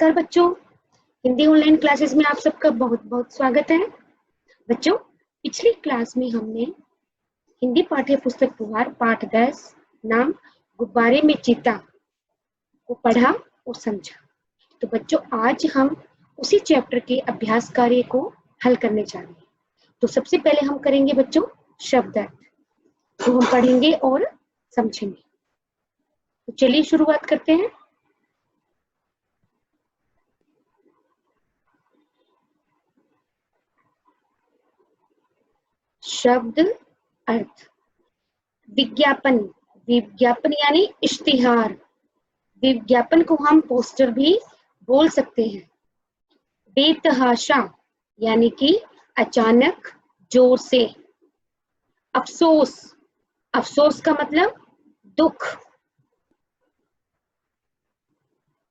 नमस्कार बच्चों, Hindi online classes में आप सबका बहुत बहुत स्वागत है। बच्चों, पिछली क्लास में हमने हिंदी पाठ्य पुस्तक पुहार पाठ 10 नाम गुब्बारे में चीता को पढ़ा और समझा। तो बच्चों, आज हम उसी चैप्टर के अभ्यास कार्य को हल करने जा रहे हैं। तो सबसे पहले हम करेंगे बच्चों शब्द अर्थ, तो हम पढ़ेंगे और समझेंगे। तो चलिए शुरुआत करते हैं। शब्द अर्थ। विज्ञापन, विज्ञापन यानी इश्तिहार। विज्ञापन को हम पोस्टर भी बोल सकते हैं। बेतहाशा यानी कि अचानक, जोर से। अफसोस, अफसोस का मतलब दुख।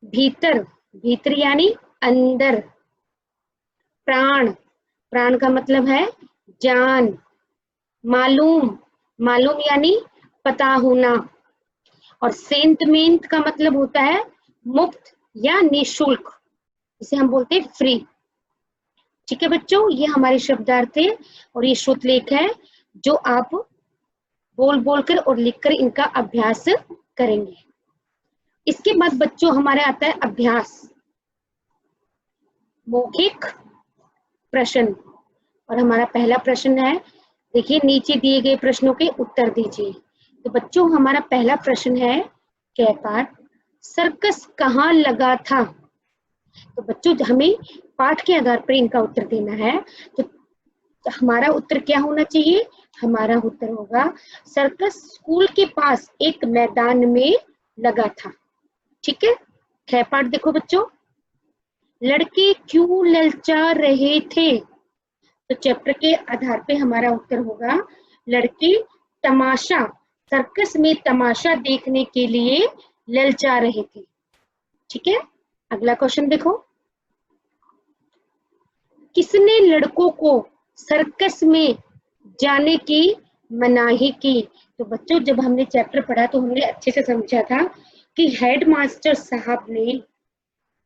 भीतर, भीतर यानी अंदर। प्राण, प्राण का मतलब है जान। मालूम, मालूम यानी पता होना। और सेंटमेंट का मतलब होता है मुफ्त या निःशुल्क, इसे हम बोलते हैं फ्री। ठीक है बच्चों, ये हमारे शब्दार्थ थे और ये श्रुतलेख है जो आप बोल बोलकर और लिखकर इनका अभ्यास करेंगे। इसके बाद बच्चों हमारे आता है अभ्यास, मौखिक प्रश्न। और हमारा पहला प्रश्न है, देखिए नीचे दिए गए प्रश्नों के उत्तर दीजिए। तो बच्चों हमारा पहला प्रश्न है क पाठ, सर्कस कहाँ लगा था। तो बच्चों हमें पाठ के आधार पर इनका उत्तर देना है। तो हमारा उत्तर क्या होना चाहिए? हमारा उत्तर होगा सर्कस स्कूल के पास एक मैदान में लगा था। ठीक है, ख पाठ देखो बच्चों, लड़के क्यों ललचा रहे थे। तो चैप्टर के आधार पे हमारा उत्तर होगा लड़के तमाशा, सर्कस में तमाशा देखने के लिए ललचा रहे थे। ठीक है, अगला क्वेश्चन देखो, किसने लड़कों को सर्कस में जाने की मनाही की। तो बच्चों जब हमने चैप्टर पढ़ा तो हमने अच्छे से समझा था कि हेडमास्टर साहब ने,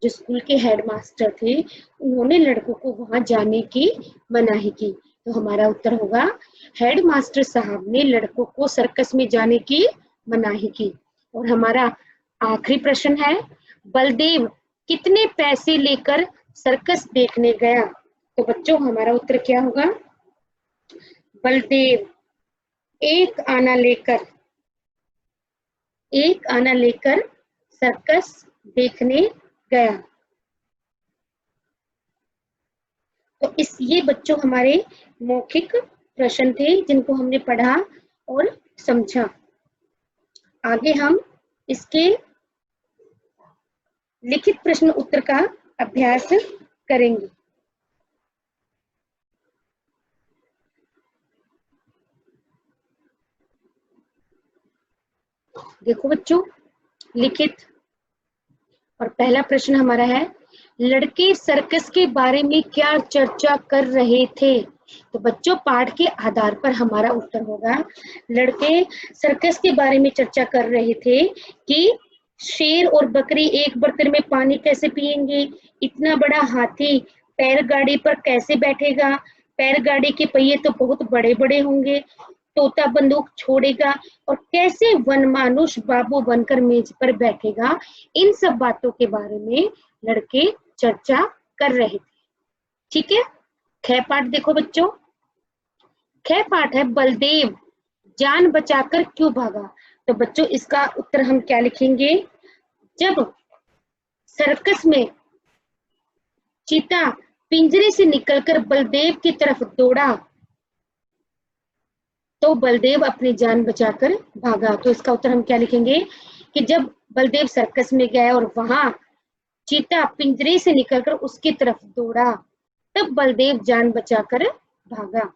जो स्कूल के हेडमास्टर थे, उन्होंने लड़कों को वहां जाने की मनाही की। तो हमारा उत्तर होगा हेडमास्टर साहब ने लड़कों को सर्कस में जाने की मनाही की। और हमारा आखिरी प्रश्न है, बलदेव कितने पैसे लेकर सर्कस देखने गया। तो बच्चों हमारा उत्तर क्या होगा? बलदेव एक आना लेकर सर्कस देखने गया। तो ये बच्चों हमारे मौखिक प्रश्न थे जिनको हमने पढ़ा और समझा। आगे हम इसके लिखित प्रश्न उत्तर का अभ्यास करेंगे। देखो बच्चों लिखित, और पहला प्रश्न हमारा है, लड़के सर्कस के बारे में क्या चर्चा कर रहे थे। तो बच्चों पाठ के आधार पर हमारा उत्तर होगा लड़के सर्कस के बारे में चर्चा कर रहे थे कि शेर और बकरी एक बर्तन में पानी कैसे पिएंगे, इतना बड़ा हाथी पैरगाड़ी पर कैसे बैठेगा, पैरगाड़ी के पहिए तो बहुत बड़े बड़े होंगे, तोता बंदूक छोड़ेगा, और कैसे वनमानुष बाबू बनकर मेज पर बैठेगा। इन सब बातों के बारे में लड़के चर्चा कर रहे थे। ठीक है, ख पाठ देखो बच्चों, ख पाठ है बलदेव जान बचाकर क्यों भागा। तो बच्चों इसका उत्तर हम क्या लिखेंगे? जब सर्कस में चीता पिंजरे से निकलकर बलदेव की तरफ दौड़ा तो बलदेव अपनी जान बचाकर भागा। तो इसका उत्तर हम क्या लिखेंगे कि जब बलदेव सर्कस में गया और वहां चीता पिंजरे से निकलकर उसकी तरफ दौड़ा तब बलदेव जान बचाकर भागा।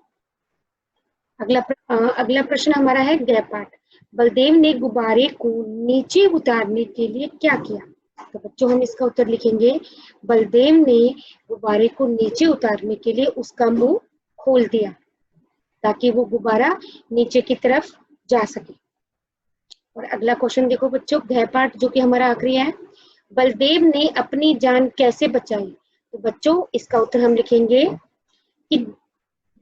अगला प्रश्न हमारा है गृह पाठ, बलदेव ने गुब्बारे को नीचे उतारने के लिए क्या किया। तो बच्चों हम इसका उत्तर लिखेंगे, बलदेव ने गुब्बारे को नीचे उतारने के लिए उसका मुंह खोल दिया ताकि वो गुब्बारा नीचे की तरफ जा सके। और अगला क्वेश्चन देखो बच्चों, गृह पाठ जो कि हमारा आखिरी है, बलदेव ने अपनी जान कैसे बचाई? तो बच्चों इसका उत्तर हम लिखेंगे कि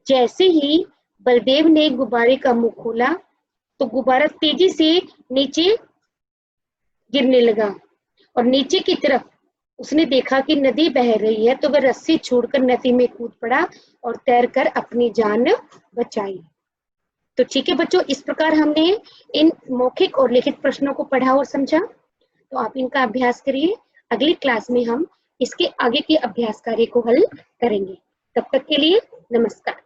जैसे ही बलदेव ने गुब्बारे का मुंह खोला तो गुब्बारा तेजी से नीचे गिरने लगा और नीचे की तरफ उसने देखा कि नदी बह रही है, तो वह रस्सी छोड़कर नदी में कूद पड़ा और तैरकर अपनी जान बचाई। तो ठीक है बच्चों, इस प्रकार हमने इन मौखिक और लिखित प्रश्नों को पढ़ा और समझा। तो आप इनका अभ्यास करिए। अगली क्लास में हम इसके आगे के अभ्यास कार्य को हल करेंगे। तब तक के लिए नमस्कार।